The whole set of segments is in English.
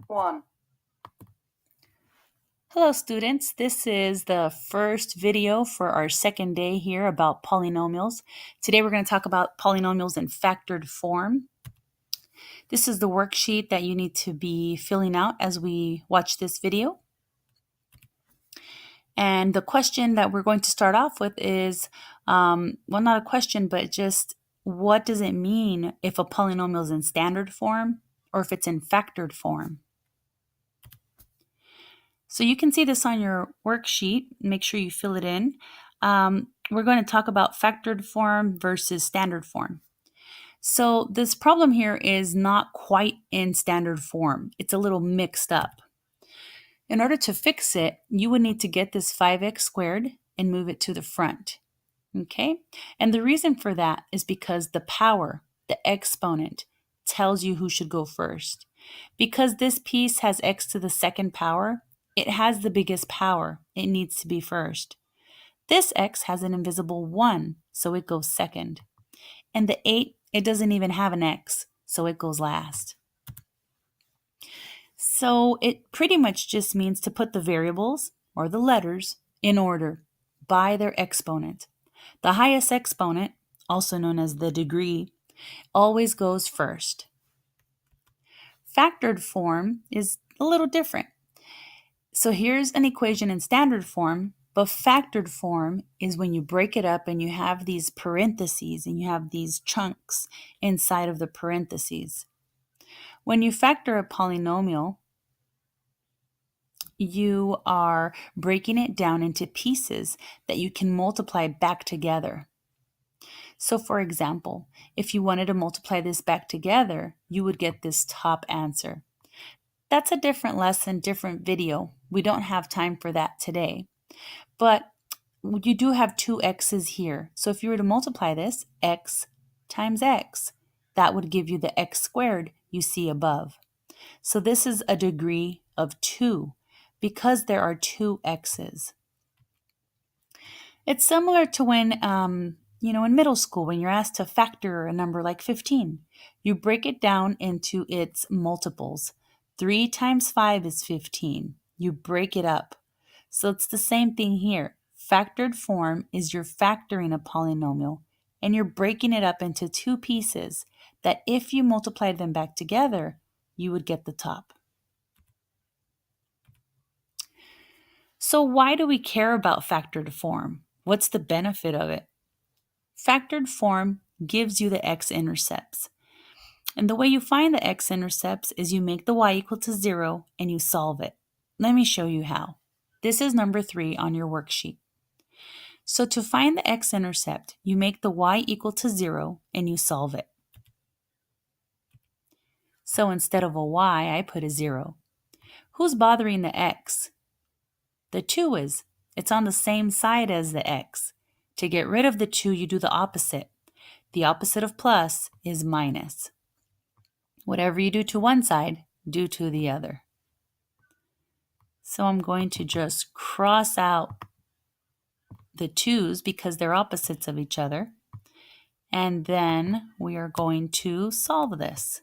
1. Hello students, this is the first video for our second day here about polynomials. Today we're going to talk about polynomials in factored form. This is the worksheet that you need to be filling out as we watch this video. And the question that we're going to start off with is, well, not a question, but just what does it mean if a polynomial is in standard form or if it's in factored form? So you can see this on your worksheet. Make sure you fill it in. We're going to talk about factored form versus standard form. So this problem here is not quite in standard form. It's a little mixed up. In order to fix it, you would need to get this 5x squared and move it to the front. Okay? And the reason for that is because the power, the exponent, tells you who should go first. Because this piece has x to the second power, it has the biggest power. It needs to be first. This x has an invisible 1, so it goes second. And the 8, it doesn't even have an x, so it goes last. So it pretty much just means to put the variables, or the letters, in order by their exponent. The highest exponent, also known as the degree, always goes first. Factored form is a little different. So here's an equation in standard form, but factored form is when you break it up and you have these parentheses and you have these chunks inside of the parentheses. When you factor a polynomial, you are breaking it down into pieces that you can multiply back together. So for example, if you wanted to multiply this back together, you would get this top answer. That's a different lesson, different video. We don't have time for that today. But you do have two x's here. So if you were to multiply this, x times x, that would give you the x squared you see above. So this is a degree of 2 because there are two x's. It's similar to when, in middle school, when you're asked to factor a number like 15. You break it down into its multiples. 3 times 5 is 15. You break it up. So it's the same thing here. Factored form is you're factoring a polynomial, and you're breaking it up into two pieces that if you multiplied them back together, you would get the top. So why do we care about factored form? What's the benefit of it? Factored form gives you the x-intercepts. And the way you find the x-intercepts is you make the y equal to 0 and you solve it. Let me show you how. This is number 3 on your worksheet. So to find the x-intercept, you make the y equal to 0 and you solve it. So instead of a y, I put a 0. Who's bothering the x? The 2 is. It's on the same side as the x. To get rid of the 2, you do the opposite. The opposite of plus is minus. Whatever you do to one side, do to the other. So I'm going to just cross out the 2's because they're opposites of each other. And then we are going to solve this.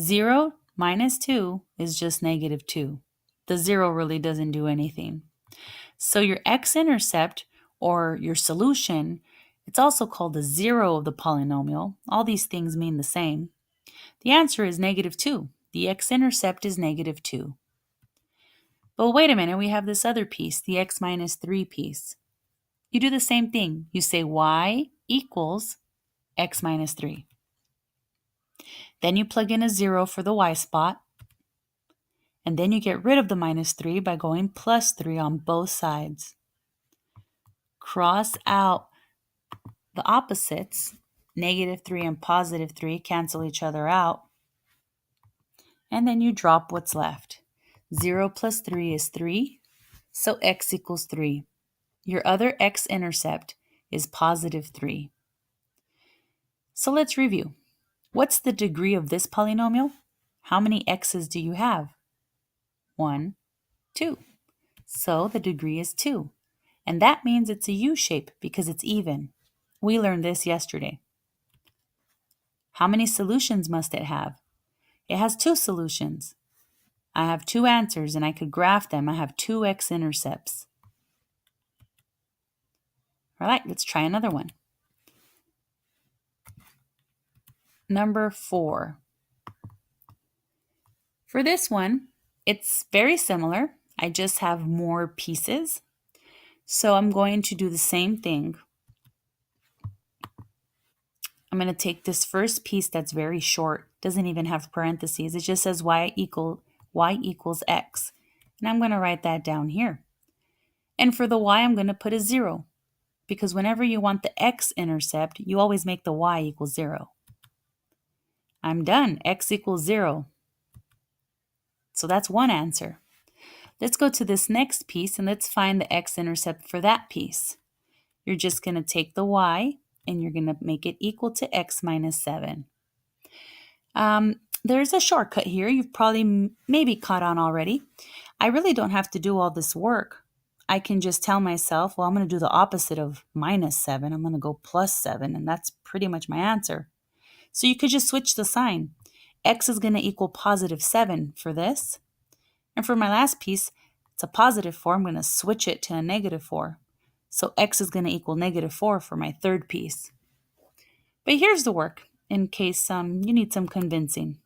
0 minus 2 is just negative 2. The 0 really doesn't do anything. So your x-intercept, or your solution, it's also called the 0 of the polynomial. All these things mean the same. The answer is negative 2. The x-intercept is negative 2. But wait a minute, we have this other piece, the x minus 3 piece. You do the same thing. You say y equals x minus 3. Then you plug in a 0 for the y spot. And then you get rid of the minus 3 by going plus 3 on both sides. Cross out the opposites. Negative 3 and positive 3 cancel each other out. And then you drop what's left. 0 plus 3 is 3, so x equals 3. Your other x-intercept is positive 3. So let's review. What's the degree of this polynomial? How many x's do you have? 1, 2. So the degree is 2. And that means it's a U-shape because it's even. We learned this yesterday. How many solutions must it have? It has two solutions. I have two answers and I could graph them. I have two x-intercepts. All right, let's try another one. Number 4. For this one, it's very similar. I just have more pieces. So I'm going to do the same thing. I'm going to take this first piece that's very short, doesn't even have parentheses. It just says y equals x. And I'm going to write that down here. And for the y, I'm going to put a 0. Because whenever you want the x-intercept, you always make the y equal 0. I'm done. X equals 0. So that's one answer. Let's go to this next piece and let's find the x-intercept for that piece. You're just going to take the y and you're going to make it equal to x minus 7. There's a shortcut here. You've probably maybe caught on already. I really don't have to do all this work. I can just tell myself, well, I'm going to do the opposite of minus 7. I'm going to go plus 7, and that's pretty much my answer. So you could just switch the sign. X is going to equal positive 7 for this. And for my last piece, it's a positive 4. I'm going to switch it to a negative 4. So x is going to equal negative 4 for my third piece. But here's the work in case you need some convincing.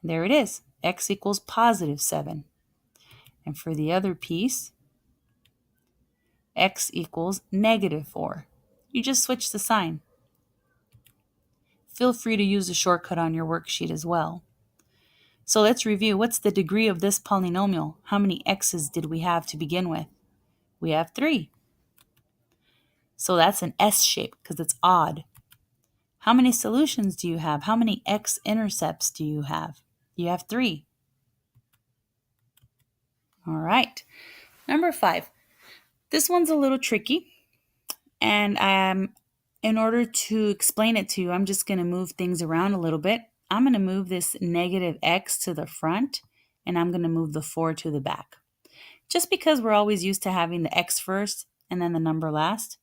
There it is. X equals positive 7. And for the other piece, x equals negative 4. You just switch the sign. Feel free to use the shortcut on your worksheet as well. So let's review. What's the degree of this polynomial? How many x's did we have to begin with? We have 3. So that's an S shape because it's odd. How many solutions do you have? How many x-intercepts do you have? You have 3. All right. Number 5. This one's a little tricky. And in order to explain it to you, I'm just going to move things around a little bit. I'm going to move this negative x to the front, and I'm going to move the 4 to the back. Just because we're always used to having the x first and then the number last,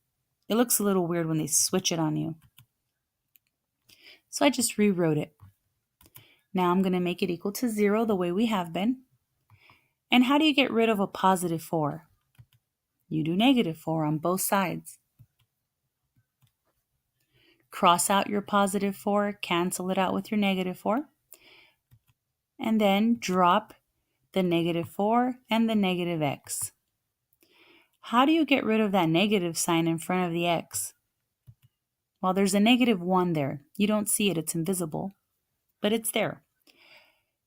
it looks a little weird when they switch it on you. So I just rewrote it. Now I'm going to make it equal to 0 the way we have been. And how do you get rid of a positive 4? You do negative 4 on both sides. Cross out your positive 4, cancel it out with your negative 4. And then drop the negative 4 and the negative x. How do you get rid of that negative sign in front of the x? Well, there's a negative 1 there. You don't see it, it's invisible, but it's there.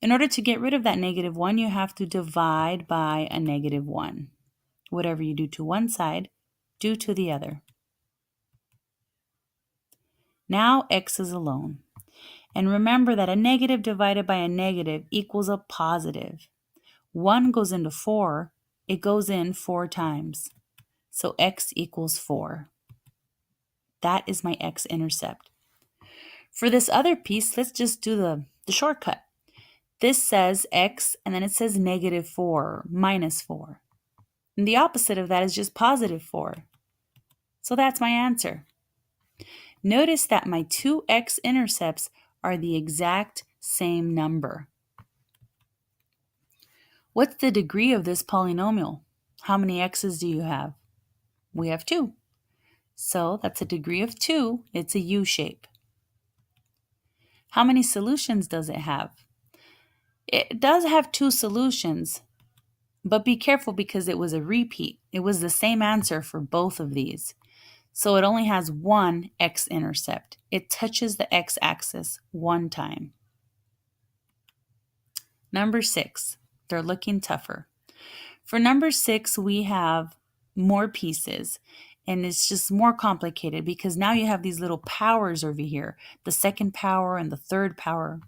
In order to get rid of that negative 1, you have to divide by a negative 1. Whatever you do to one side, do to the other. Now x is alone. And remember that a negative divided by a negative equals a positive. 1 goes into 4, it goes in 4 times. So x equals 4. That is my x-intercept. For this other piece, let's just do the shortcut. This says x, and then it says negative 4, minus 4. And the opposite of that is just positive 4. So that's my answer. Notice that my two x-intercepts are the exact same number. What's the degree of this polynomial? How many x's do you have? We have 2. So that's a degree of 2. It's a U shape. How many solutions does it have? It does have 2 solutions, but be careful because it was a repeat. It was the same answer for both of these. So it only has one x-intercept. It touches the x-axis one time. Number 6, they're looking tougher. For number 6, we have more pieces, and it's just more complicated because now you have these little powers over here, the second power and the third power.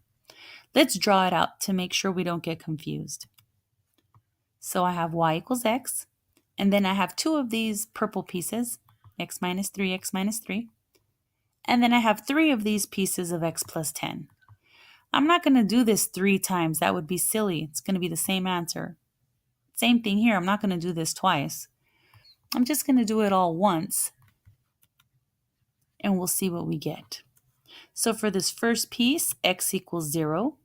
Let's draw it out to make sure we don't get confused. So I have y equals x, and then I have 2 of these purple pieces, x minus 3, x minus 3. And then I have 3 of these pieces of x plus 10. I'm not going to do this 3 times. That would be silly. It's going to be the same answer. Same thing here. I'm not going to do this twice. I'm just going to do it all once, and we'll see what we get. So for this first piece, x equals 0.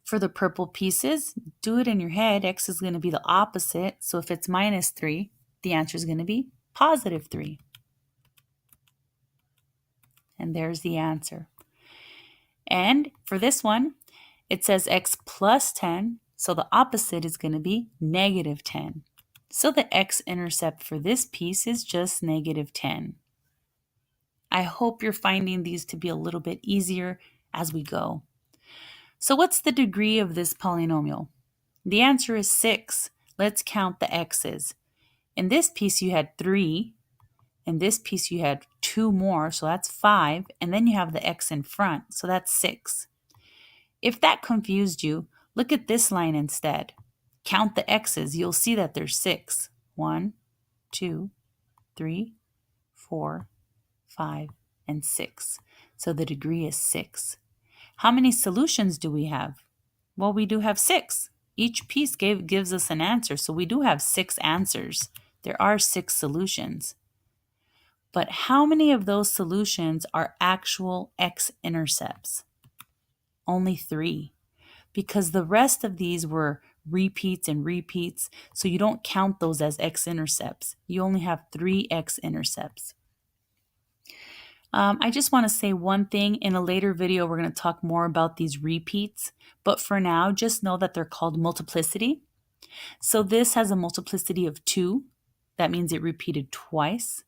For the purple pieces, do it in your head. X is going to be the opposite. So if it's minus 3, the answer is going to be positive 3. And there's the answer. And for this one, it says x plus 10. So the opposite is going to be negative 10. So the x-intercept for this piece is just negative 10. I hope you're finding these to be a little bit easier as we go. So what's the degree of this polynomial? The answer is 6. Let's count the x's. In this piece you had 3. In this piece you had 2 more, so that's 5. And then you have the x in front, so that's 6. If that confused you, look at this line instead. Count the x's. You'll see that there's 6. 1, 2, 3, 4, 5, and 6. So the degree is 6. How many solutions do we have? Well, we do have 6. Each piece gives us an answer, so we do have 6 answers. There are 6 solutions. But how many of those solutions are actual x-intercepts? Only 3, because the rest of these were repeats and repeats, so you don't count those as x-intercepts. You only have 3 x-intercepts. I just want to say one thing. In a later video, we're going to talk more about these repeats, but for now, just know that they're called multiplicity. So this has a multiplicity of 2. That means it repeated twice.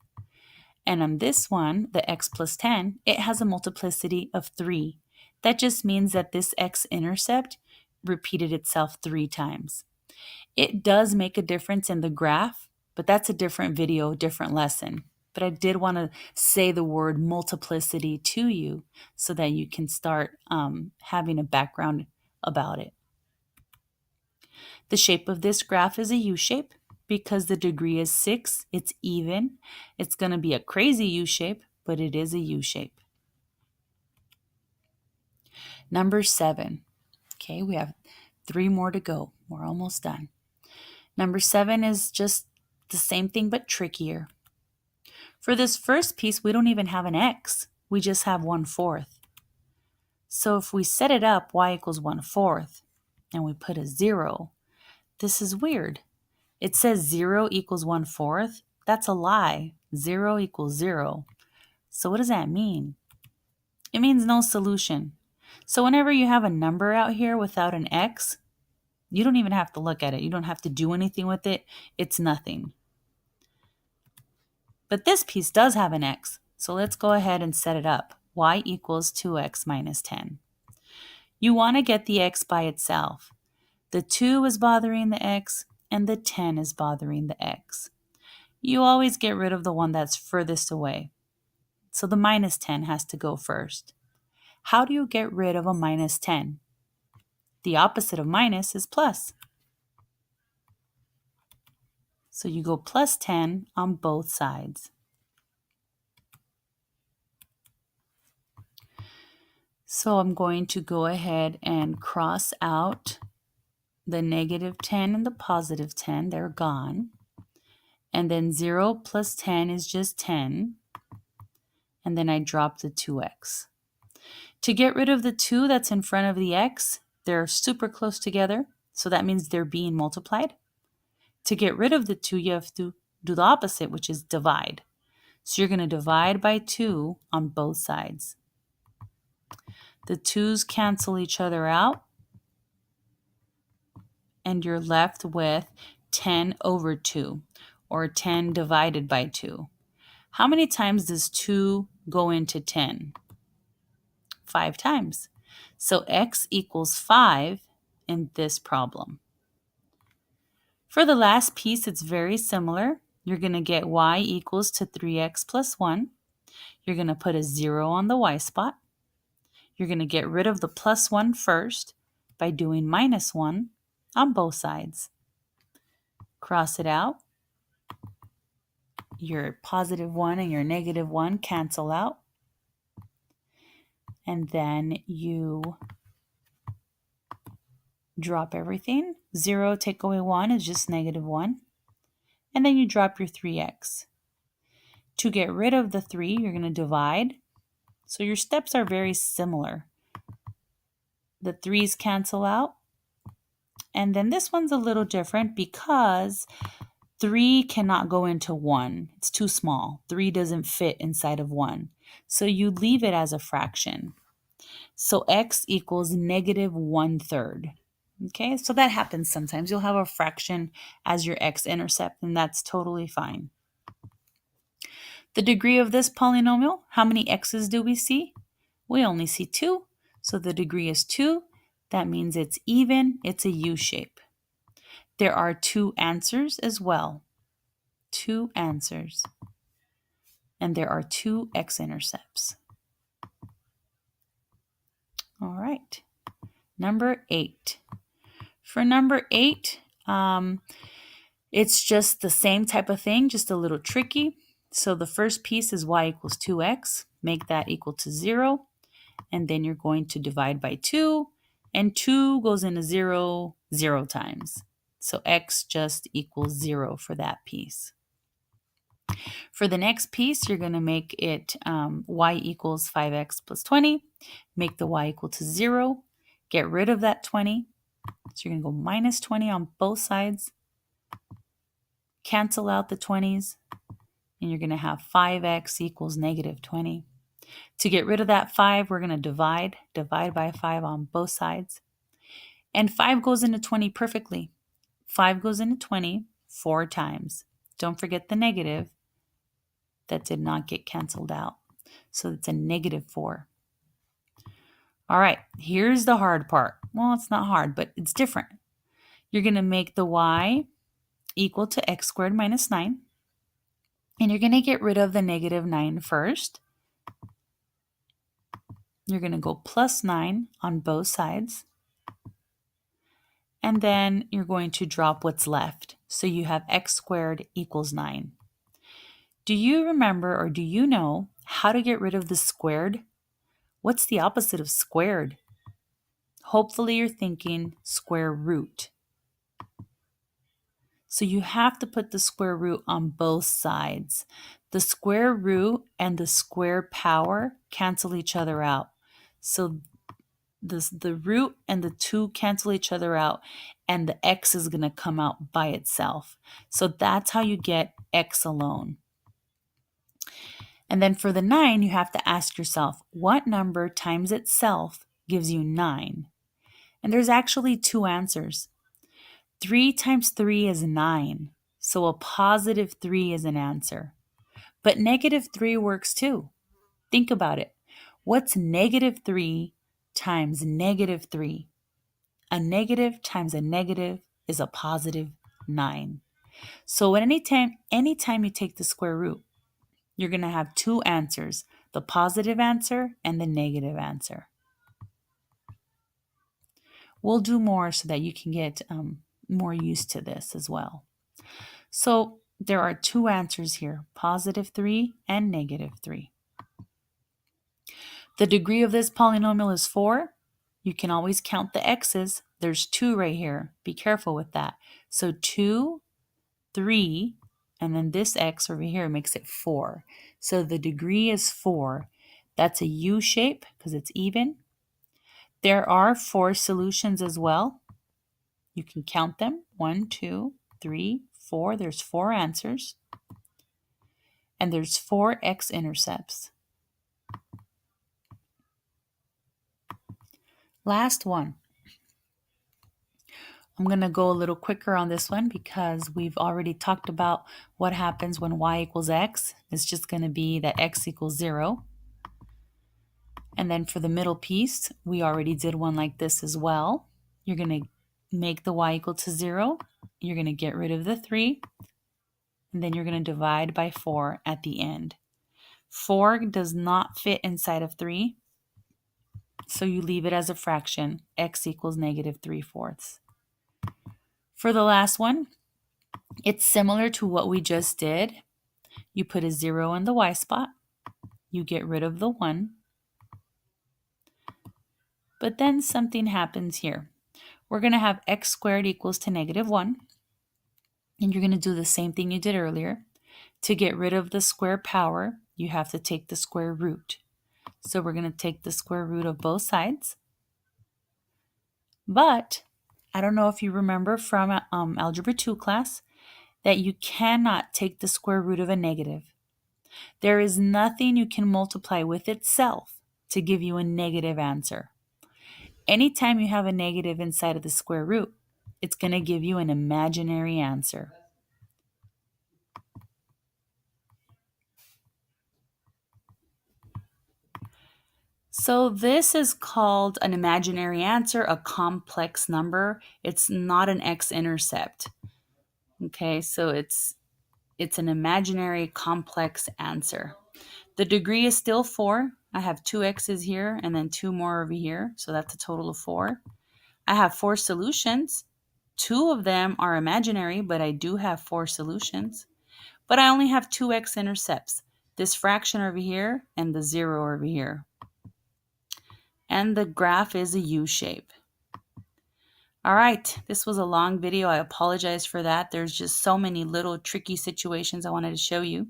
And on this one, the x plus 10, it has a multiplicity of 3. That just means that this x-intercept repeated itself 3 times. It does make a difference in the graph, but that's a different video, different lesson. But I did want to say the word multiplicity to you so that you can start having a background about it. The shape of this graph is a U-shape. Because the degree is 6, it's even. It's going to be a crazy U-shape, but it is a U-shape. Number 7. Okay, we have 3 more to go. We're almost done. Number 7 is just the same thing but trickier. For this first piece, we don't even have an x. We just have 1/4. So if we set it up, y equals 1/4, and we put a 0, this is weird. It says 0 equals 1/4. That's a lie. 0 equals 0. So what does that mean? It means no solution. So whenever you have a number out here without an x, you don't even have to look at it. You don't have to do anything with it. It's nothing. But this piece does have an x. So let's go ahead and set it up. Y equals 2x minus 10. You want to get the x by itself. The 2 is bothering the x, and the 10 is bothering the x. You always get rid of the one that's furthest away. So the minus 10 has to go first. How do you get rid of a minus 10? The opposite of minus is plus. So you go plus 10 on both sides. So I'm going to go ahead and cross out the negative 10 and the positive 10. They're gone. And then 0 plus 10 is just 10. And then I drop the 2x. To get rid of the 2 that's in front of the x, they're super close together. So that means they're being multiplied. To get rid of the 2, you have to do the opposite, which is divide. So you're going to divide by 2 on both sides. The 2's cancel each other out. And you're left with 10 over 2, or 10 divided by 2. How many times does 2 go into 10? 5 times. So x equals 5 in this problem. For the last piece, it's very similar. You're going to get y equals to 3x plus 1. You're going to put a 0 on the y spot. You're going to get rid of the plus 1 first by doing minus 1 on both sides. Cross it out. Your positive 1 and your negative 1 cancel out. And then you drop everything. 0 take away 1 is just negative 1. And then you drop your 3x. To get rid of the 3, you're going to divide. So your steps are very similar. The 3's cancel out. And then this one's a little different because 3 cannot go into 1. It's too small. 3 doesn't fit inside of 1. So you leave it as a fraction. So x equals negative 1/3. Okay, so that happens sometimes. You'll have a fraction as your x-intercept, and that's totally fine. The degree of this polynomial, how many x's do we see? We only see 2, so the degree is 2. That means it's even, it's a U shape. There are 2 answers as well. 2 answers. And there are 2 x-intercepts. All right. Number 8. For number 8, it's just the same type of thing, just a little tricky. So the first piece is y equals 2x. Make that equal to 0. And then you're going to divide by 2. And 2 goes into 0 0 times. So x just equals 0 for that piece. For the next piece, you're going to make it y equals 5x plus 20. Make the y equal to 0. Get rid of that 20. So you're going to go minus 20 on both sides. Cancel out the 20s. And you're going to have 5x equals negative 20. To get rid of that 5, we're going to divide. Divide by 5 on both sides. And 5 goes into 20 perfectly. 5 goes into 20 4 times. Don't forget the negative. That did not get canceled out. So it's a negative 4. All right, here's the hard part. Well, it's not hard, but it's different. You're going to make the y equal to x squared minus 9. And you're going to get rid of the negative 9 first. You're going to go plus 9 on both sides. And then you're going to drop what's left. So you have x squared equals 9. Do you remember or do you know how to get rid of the squared? What's the opposite of squared? Hopefully you're thinking square root. So you have to put the square root on both sides. The square root and the square power cancel each other out. So the root and the 2 cancel each other out, and the x is going to come out by itself. So that's how you get x alone. And then for the 9, you have to ask yourself, what number times itself gives you 9? And there's actually 2 answers. 3 times 3 is 9, so a positive 3 is an answer. But negative 3 works too. Think about it. What's negative 3 times negative 3? A negative times a negative is a positive 9. So anytime you take the square root, you're going to have 2 answers, the positive answer and the negative answer. We'll do more so that you can get more used to this as well. So there are 2 answers here, positive 3 and negative 3. The degree of this polynomial is 4. You can always count the x's. There's 2 right here. Be careful with that. So 2, 3, and then this x over here makes it 4. So the degree is 4. That's a U shape because it's even. There are 4 solutions as well. You can count them. 1, 2, 3, 4. There's 4 answers. And there's 4 x-intercepts. Last one. I'm going to go a little quicker on this one because we've already talked about what happens when y equals x. It's just going to be that x equals 0. And then for the middle piece, we already did one like this as well. You're going to make the y equal to 0. You're going to get rid of the 3. And then you're going to divide by 4 at the end. 4 does not fit inside of 3. So you leave it as a fraction. X equals negative 3/4. For the last one, it's similar to what we just did. You put a 0 in the y spot. You get rid of the 1. But then something happens here. We're going to have x squared equals to negative 1. And you're going to do the same thing you did earlier. To get rid of the square power, you have to take the square root. So we're going to take the square root of both sides. But I don't know if you remember from Algebra 2 class that you cannot take the square root of a negative. There is nothing you can multiply with itself to give you a negative answer. Anytime you have a negative inside of the square root, it's going to give you an imaginary answer. So this is called an imaginary answer, a complex number. It's not an x-intercept. Okay, so it's an imaginary complex answer. The degree is still 4. I have 2 x's here and then 2 more over here, so that's a total of 4. I have 4 solutions. 2 of them are imaginary, but I do have 4 solutions. But I only have 2 x-intercepts, this fraction over here and the 0 over here. And the graph is a U shape. All right, this was a long video. I apologize for that. There's just so many little tricky situations I wanted to show you.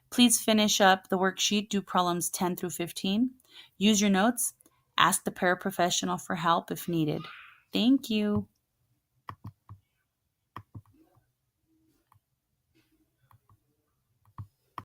Please finish up the worksheet, do problems 10 through 15. Use your notes. Ask the paraprofessional for help if needed. Thank you.